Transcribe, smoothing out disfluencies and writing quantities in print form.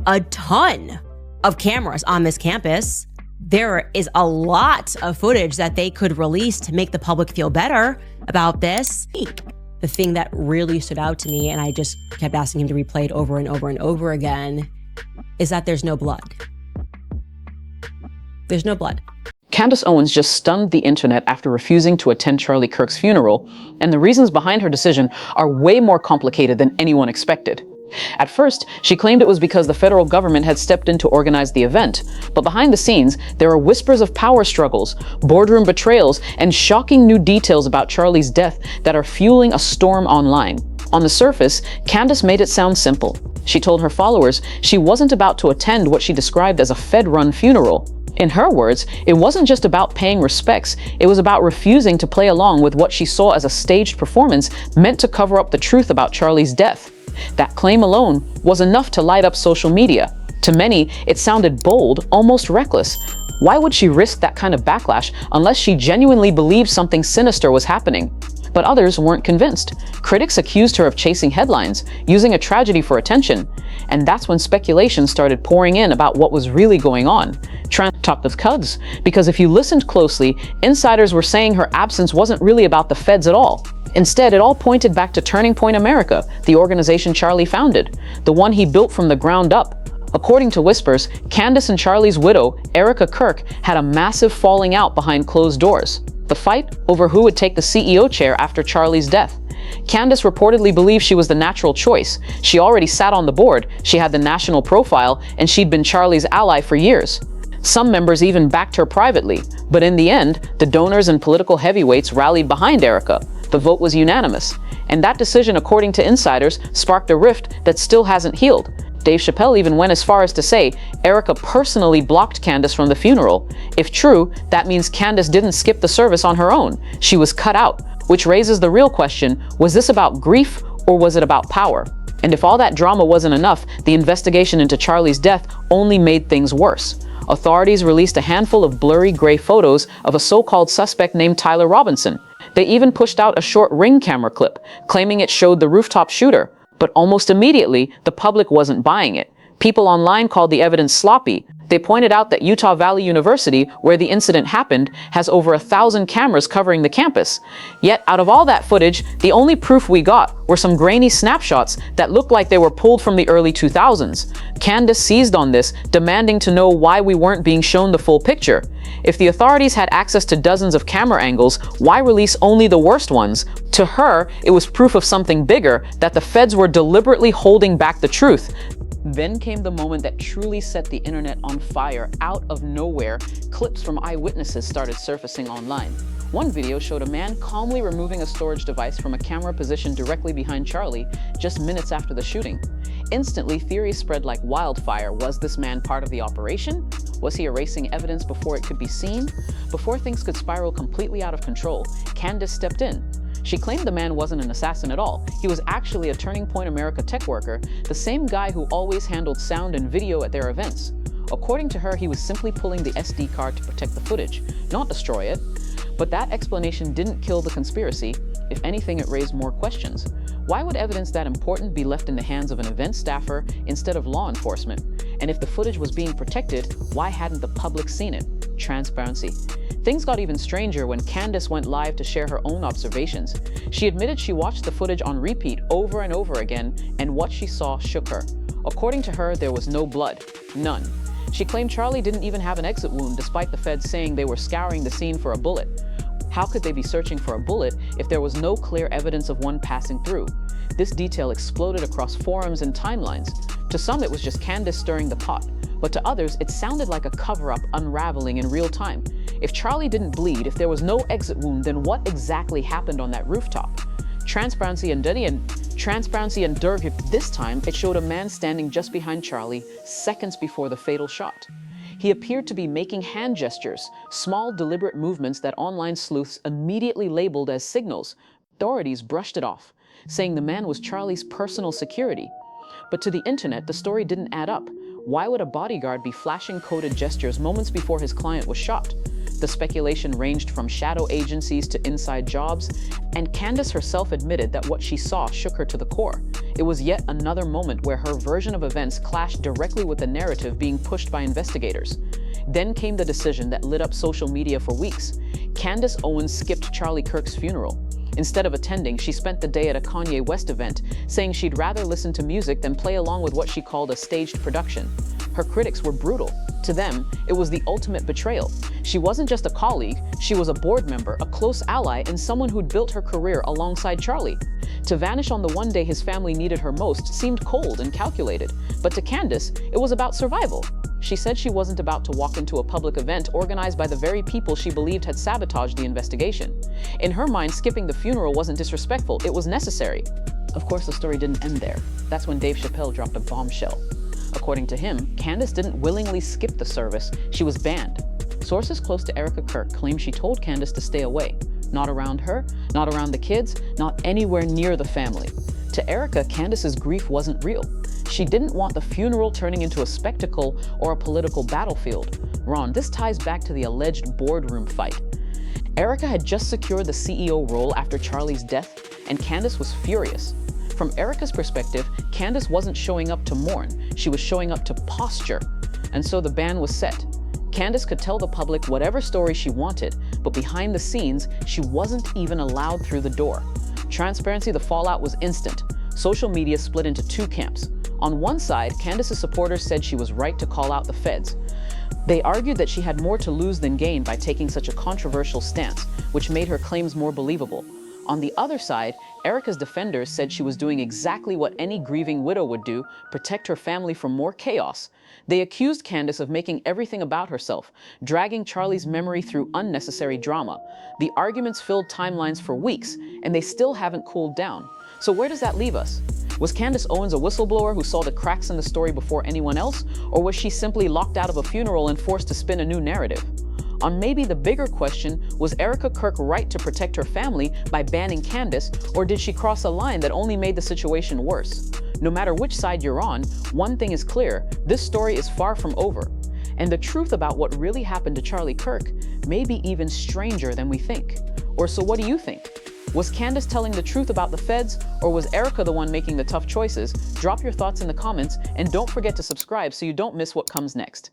a ton of cameras on this campus. There is a lot of footage that they could release to make the public feel better about this. The thing that really stood out to me, and I just kept asking him to replay it over and over and over again, is that there's no blood. There's no blood. Candace Owens just stunned the internet after refusing to attend Charlie Kirk's funeral, and the reasons behind her decision are way more complicated than anyone expected. At first, she claimed it was because the federal government had stepped in to organize the event, but behind the scenes, there are whispers of power struggles, boardroom betrayals, and shocking new details about Charlie's death that are fueling a storm online. On the surface, Candace made it sound simple. She told her followers she wasn't about to attend what she described as a Fed-run funeral. In her words, it wasn't just about paying respects, it was about refusing to play along with what she saw as a staged performance meant to cover up the truth about Charlie's death. That claim alone was enough to light up social media. To many, it sounded bold, almost reckless. Why would she risk that kind of backlash unless she genuinely believed something sinister was happening? But others weren't convinced. Critics accused her of chasing headlines, using a tragedy for attention. And that's when speculation started pouring in about what was really going on. Top of cuds, because if you listened closely, insiders were saying her absence wasn't really about the feds at all. Instead, it all pointed back to Turning Point America, the organization Charlie founded, the one he built from the ground up. According to whispers, Candace and Charlie's widow, Erica Kirk, had a massive falling out behind closed doors. The fight over who would take the CEO chair after Charlie's death. Candace reportedly believed she was the natural choice. She already sat on the board, she had the national profile, and she'd been Charlie's ally for years. Some members even backed her privately, but in the end, the donors and political heavyweights rallied behind Erica. The vote was unanimous, and that decision, according to insiders, sparked a rift that still hasn't healed. Dave Chappelle even went as far as to say Erica personally blocked Candace from the funeral. If true, that means Candace didn't skip the service on her own. She was cut out, which raises the real question, was this about grief or was it about power? And if all that drama wasn't enough, the investigation into Charlie's death only made things worse. Authorities released a handful of blurry gray photos of a so-called suspect named Tyler Robinson. They even pushed out a short Ring camera clip, claiming it showed the rooftop shooter. But almost immediately, the public wasn't buying it. People online called the evidence sloppy. They pointed out that Utah Valley University, where the incident happened, has over 1,000 cameras covering the campus. Yet, out of all that footage, the only proof we got were some grainy snapshots that looked like they were pulled from the early 2000s. Candace seized on this, demanding to know why we weren't being shown the full picture. If the authorities had access to dozens of camera angles, why release only the worst ones? To her, it was proof of something bigger, that the feds were deliberately holding back the truth. Then came the moment that truly set the internet on fire. Out of nowhere, clips from eyewitnesses started surfacing online. One video showed a man calmly removing a storage device from a camera positioned directly behind Charlie just minutes after the shooting. Instantly, theories spread like wildfire. Was this man part of the operation? Was he erasing evidence before it could be seen? Before things could spiral completely out of control, Candace stepped in. She claimed the man wasn't an assassin at all. He was actually a Turning Point America tech worker, the same guy who always handled sound and video at their events. According to her, he was simply pulling the SD card to protect the footage, not destroy it. But that explanation didn't kill the conspiracy. If anything, it raised more questions. Why would evidence that important be left in the hands of an event staffer instead of law enforcement? And if the footage was being protected, why hadn't the public seen it? Transparency. Things got even stranger when Candace went live to share her own observations. She admitted she watched the footage on repeat over and over again, and what she saw shook her. According to her, there was no blood. None. She claimed Charlie didn't even have an exit wound, despite the feds saying they were scouring the scene for a bullet. How could they be searching for a bullet if there was no clear evidence of one passing through? This detail exploded across forums and timelines. To some, it was just Candace stirring the pot, but to others, it sounded like a cover-up unraveling in real time. If Charlie didn't bleed, if there was no exit wound, then what exactly happened on that rooftop? Transparency and dirt. This time, it showed a man standing just behind Charlie, seconds before the fatal shot. He appeared to be making hand gestures, small, deliberate movements that online sleuths immediately labeled as signals. Authorities brushed it off, saying the man was Charlie's personal security. But to the internet, the story didn't add up. Why would a bodyguard be flashing coded gestures moments before his client was shot? The speculation ranged from shadow agencies to inside jobs, and Candace herself admitted that what she saw shook her to the core. It was yet another moment where her version of events clashed directly with the narrative being pushed by investigators. Then came the decision that lit up social media for weeks. Candace Owens skipped Charlie Kirk's funeral. Instead of attending, she spent the day at a Kanye West event, saying she'd rather listen to music than play along with what she called a staged production. Her critics were brutal. To them, it was the ultimate betrayal. She wasn't just a colleague, she was a board member, a close ally, and someone who'd built her career alongside Charlie. To vanish on the one day his family needed her most seemed cold and calculated, but to Candace, it was about survival. She said she wasn't about to walk into a public event organized by the very people she believed had sabotaged the investigation. In her mind, skipping the funeral wasn't disrespectful, it was necessary. Of course, the story didn't end there. That's when Dave Chappelle dropped a bombshell. According to him, Candace didn't willingly skip the service, she was banned. Sources close to Erica Kirk claim she told Candace to stay away. Not around her, not around the kids, not anywhere near the family. To Erica, Candace's grief wasn't real. She didn't want the funeral turning into a spectacle or a political battlefield. Ron, this ties back to the alleged boardroom fight. Erica had just secured the CEO role after Charlie's death, and Candace was furious. From Erica's perspective, Candace wasn't showing up to mourn, she was showing up to posture. And so the ban was set. Candace could tell the public whatever story she wanted, but behind the scenes, she wasn't even allowed through the door. Transparency, the fallout was instant. Social media split into two camps. On one side, Candace's supporters said she was right to call out the feds. They argued that she had more to lose than gain by taking such a controversial stance, which made her claims more believable. On the other side, Erica's defenders said she was doing exactly what any grieving widow would do, protect her family from more chaos. They accused Candace of making everything about herself, dragging Charlie's memory through unnecessary drama. The arguments filled timelines for weeks, and they still haven't cooled down. So where does that leave us? Was Candace Owens a whistleblower who saw the cracks in the story before anyone else, or was she simply locked out of a funeral and forced to spin a new narrative? On maybe the bigger question, was Erica Kirk right to protect her family by banning Candace, or did she cross a line that only made the situation worse? No matter which side you're on, one thing is clear, this story is far from over. And the truth about what really happened to Charlie Kirk may be even stranger than we think. Or so what do you think? Was Candace telling the truth about the feds, or was Erica the one making the tough choices? Drop your thoughts in the comments, and don't forget to subscribe so you don't miss what comes next.